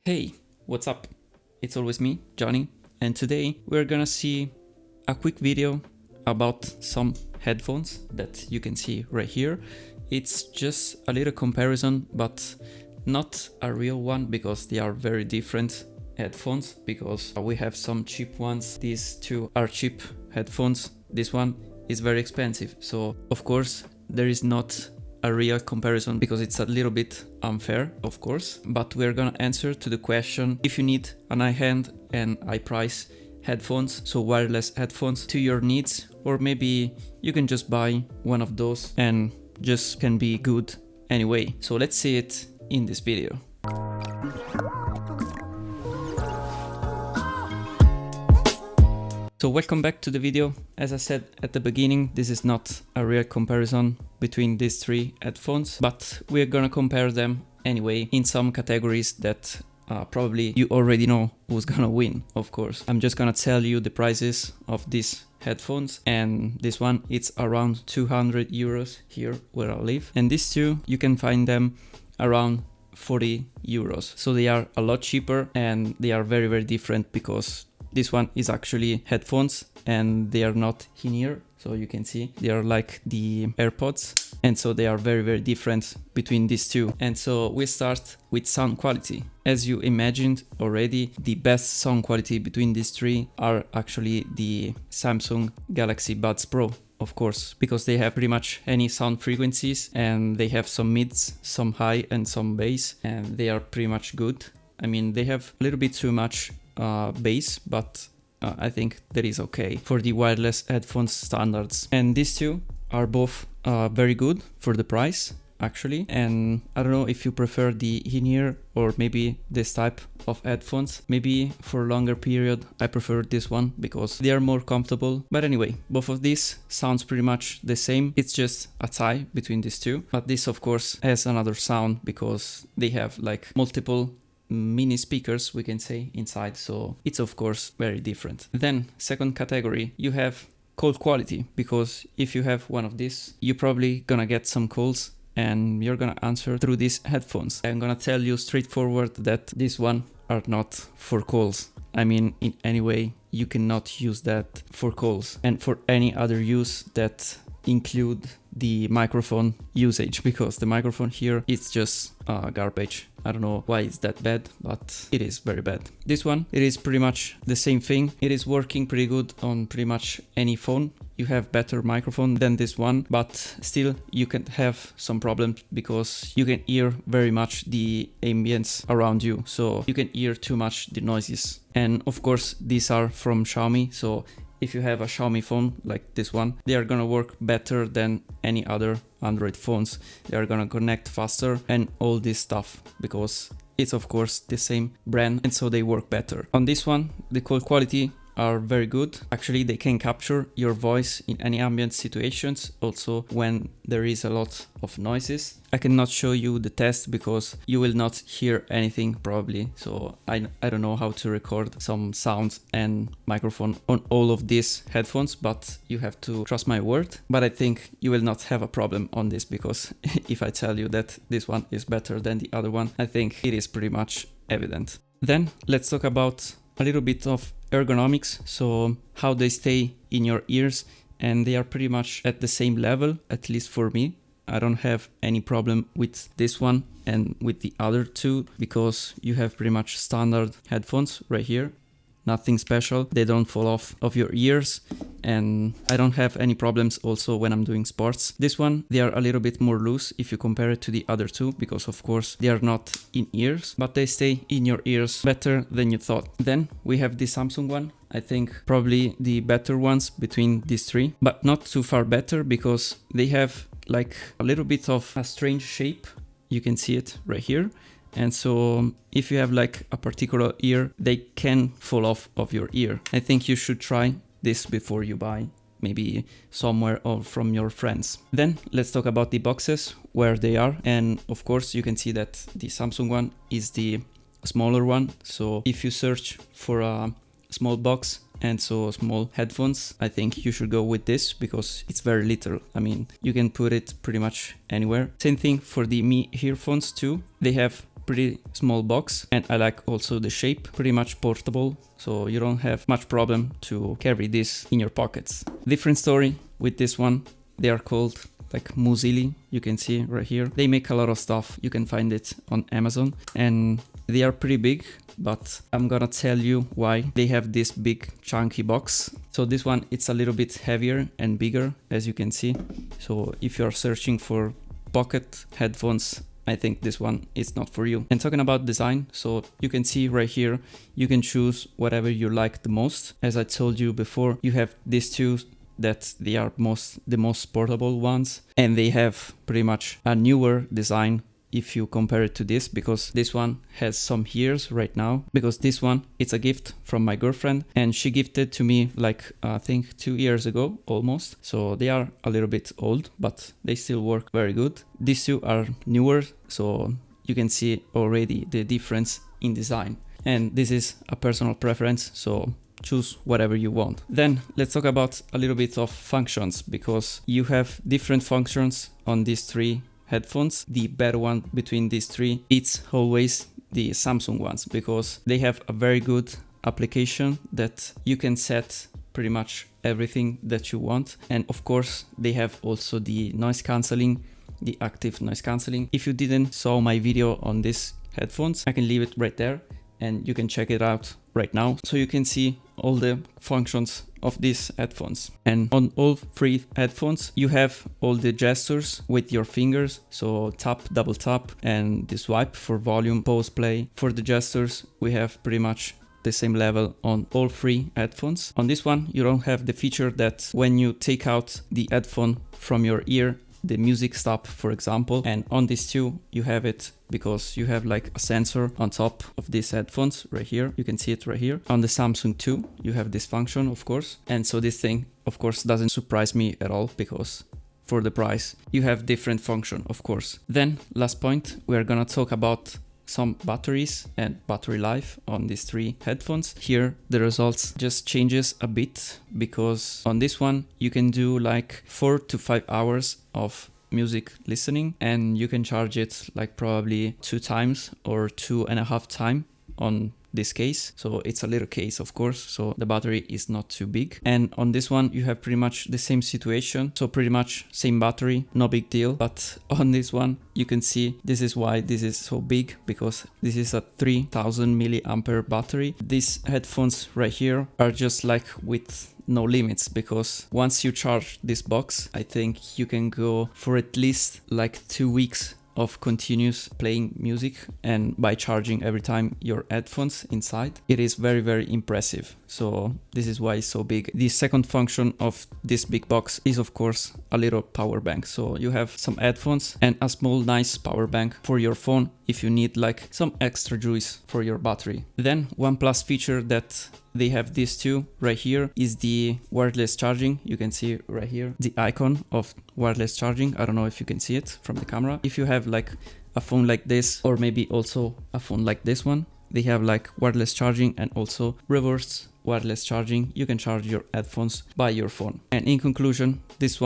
Hey, what's up? It's always me, Johnny, and today we're gonna see a quick video about some headphones that you can see right here. It's just a little comparison, but not a real one because they are very different headphones, because we have some cheap ones. These two are cheap headphones. This one is very expensive. So of course there is not a real comparison because it's a little bit unfair, of course, but we're gonna answer to the question if you need an high-end and high-price headphones, so wireless headphones to your needs, or maybe you can just buy one of those and just can be good anyway. So let's see it in this video. So welcome back to the video. As I said at the beginning, this is not a real comparison between these three headphones, but we're gonna compare them anyway in some categories that probably you already know who's gonna win, of course. I'm just gonna tell you the prices of these headphones, and this one it's around 200 euros here where I live, and these two you can find them around 40 euros. So they are a lot cheaper and they are very, very different because this one is actually headphones and they are not in-ear. So you can see they are like the AirPods, and so they are very, very different between these two. And so we start with sound quality. As you imagined already, the best sound quality between these three are actually the Samsung Galaxy Buds Pro, of course, because they have pretty much any sound frequencies and they have some mids, some high and some bass, and they are pretty much good. I mean, they have a little bit too much bass, but I think that is okay for the wireless headphones standards. And these two are both very good for the price, actually. And I don't know if you prefer the in-ear or maybe this type of headphones. Maybe for a longer period I prefer this one because they are more comfortable. But anyway, both of these sounds pretty much the same. It's just a tie between these two. But this of course has another sound because they have like multiple mini speakers, we can say, inside, so it's of course very different. Then second category, you have call quality, because if you have one of these you're probably gonna get some calls and you're gonna answer through these headphones. I'm gonna tell you straightforward that this one are not for calls. I mean, in any way you cannot use that for calls and for any other use that include the microphone usage, because the microphone here is just garbage. I don't know why it's that bad, but it is very bad. This one, it is pretty much the same thing. It is working pretty good on pretty much any phone. You have better microphone than this one, but still you can have some problems because you can hear very much the ambience around you. So you can hear too much the noises. And of course, these are from Xiaomi. So if you have a Xiaomi phone like this one, they are gonna work better than any other Android phones. They are gonna connect faster and all this stuff because it's of course the same brand, and so they work better. On this one, the call quality are very good. Actually, they can capture your voice in any ambient situations, also when there is a lot of noises. I cannot show you the test because you will not hear anything probably, so I don't know how to record some sounds and microphone on all of these headphones, but you have to trust my word. But I think you will not have a problem on this, because if I tell you that this one is better than the other one, I think it is pretty much evident. Then let's talk about a little bit of ergonomics, so how they stay in your ears, and they are pretty much at the same level, at least for me. I don't have any problem with this one and with the other two because you have pretty much standard headphones right here. Nothing special. They don't fall off of your ears, and I don't have any problems also when I'm doing sports. This one, they are a little bit more loose if you compare it to the other two, because of course they are not in ears, but they stay in your ears better than you thought. Then we have the Samsung one. I think probably the better ones between these three, but not too far better because they have like a little bit of a strange shape. You can see it right here. And so if you have like a particular ear, they can fall off of your ear. I think you should try this before you buy, maybe somewhere or from your friends. Then let's talk about the boxes, where they are. And of course you can see that the Samsung one is the smaller one. So if you search for a small box and so small headphones, I think you should go with this because it's very little. I mean, you can put it pretty much anywhere. Same thing for the Mi earphones too. They have pretty small box, and I like also the shape, pretty much portable, so you don't have much problem to carry this in your pockets. Different story with this one. They are called like Musili, you can see right here. They make a lot of stuff, you can find it on Amazon, and they are pretty big, but I'm gonna tell you why they have this big chunky box. So this one, it's a little bit heavier and bigger, as you can see. So if you're searching for pocket headphones, I think this one is not for you. And talking about design, so you can see right here, you can choose whatever you like the most. As I told you before, you have these two that they are the most portable ones, and they have pretty much a newer design if you compare it to this, because this one has some years right now, because this one, it's a gift from my girlfriend, and she gifted to me like I think 2 years ago almost. So they are a little bit old, but they still work very good. These two are newer, so you can see already the difference in design, and this is a personal preference, so choose whatever you want. Then let's talk about a little bit of functions, because you have different functions on these three headphones. The better one between these three, it's always the Samsung ones, because they have a very good application that you can set pretty much everything that you want. And of course, they have also the noise cancelling, the active noise cancelling. If you didn't saw my video on these headphones, I can leave it right there and you can check it out right now. So you can see all the functions of these headphones. And on all three headphones, you have all the gestures with your fingers. So tap, double tap, and the swipe for volume, pause, play. For the gestures, we have pretty much the same level on all three headphones. On this one, you don't have the feature that when you take out the headphone from your ear, the music stop, for example. And on these two, you have it because you have like a sensor on top of these headphones right here. You can see it right here. On the Samsung 2, you have this function, of course. And so this thing, of course, doesn't surprise me at all, because for the price, you have different function, of course. Then last point, we're gonna talk about some batteries and battery life on these three headphones. Here the results just changes a bit, because on this one you can do like 4 to 5 hours of music listening, and you can charge it like probably 2 times or 2.5 times on this case. So it's a little case, of course, so the battery is not too big. And on this one you have pretty much the same situation, so pretty much same battery, no big deal. But on this one you can see this is why this is so big, because this is a 3000 milliampere battery. These headphones right here are just like with no limits, because once you charge this box, I think you can go for at least like 2 weeks of continuous playing music, and by charging every time your headphones inside. It is very, very impressive. So this is why it's so big. The second function of this big box is of course a little power bank. So you have some headphones and a small nice power bank for your phone if you need like some extra juice for your battery. Then one plus feature that they have these two right here is the wireless charging. You can see right here the icon of wireless charging. I don't know if you can see it from the camera. If you have like a phone like this, or maybe also a phone like this one, they have like wireless charging and also reverse wireless charging. You can charge your headphones by your phone. And in conclusion, this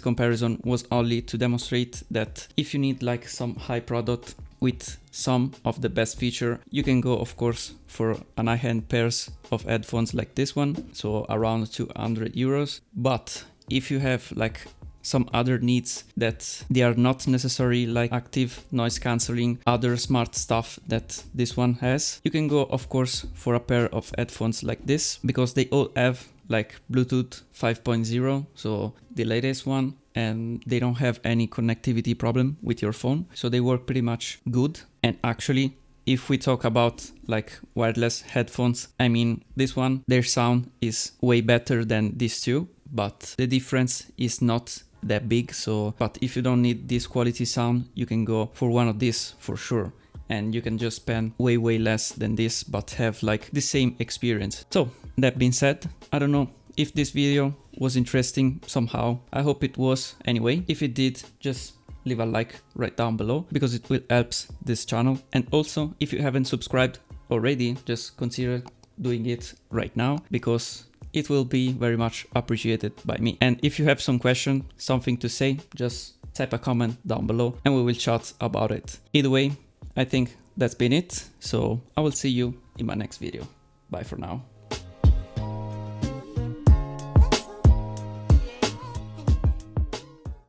comparison was only to demonstrate that if you need like some high product with some of the best feature, you can go of course for an high-end pairs of headphones like this one, so around 200 euros. But if you have like some other needs that they are not necessarily like active noise cancelling, other smart stuff that this one has, you can go of course for a pair of headphones like this, because they all have like Bluetooth 5.0, so the latest one, and they don't have any connectivity problem with your phone, so they work pretty much good. And actually, if we talk about like wireless headphones, I mean this one, their sound is way better than these two, but the difference is not that big. So but if you don't need this quality sound, you can go for one of these for sure, and you can just spend way less than this but have like the same experience. So that being said, I don't know if this video was interesting somehow. I hope it was anyway. If it did, just leave a like right down below, because it will help this channel. And also, if you haven't subscribed already, just consider doing it right now, because it will be very much appreciated by me. And if you have some question, something to say, just type a comment down below and we will chat about it. Either way, I think that's been it. So I will see you in my next video. Bye for now.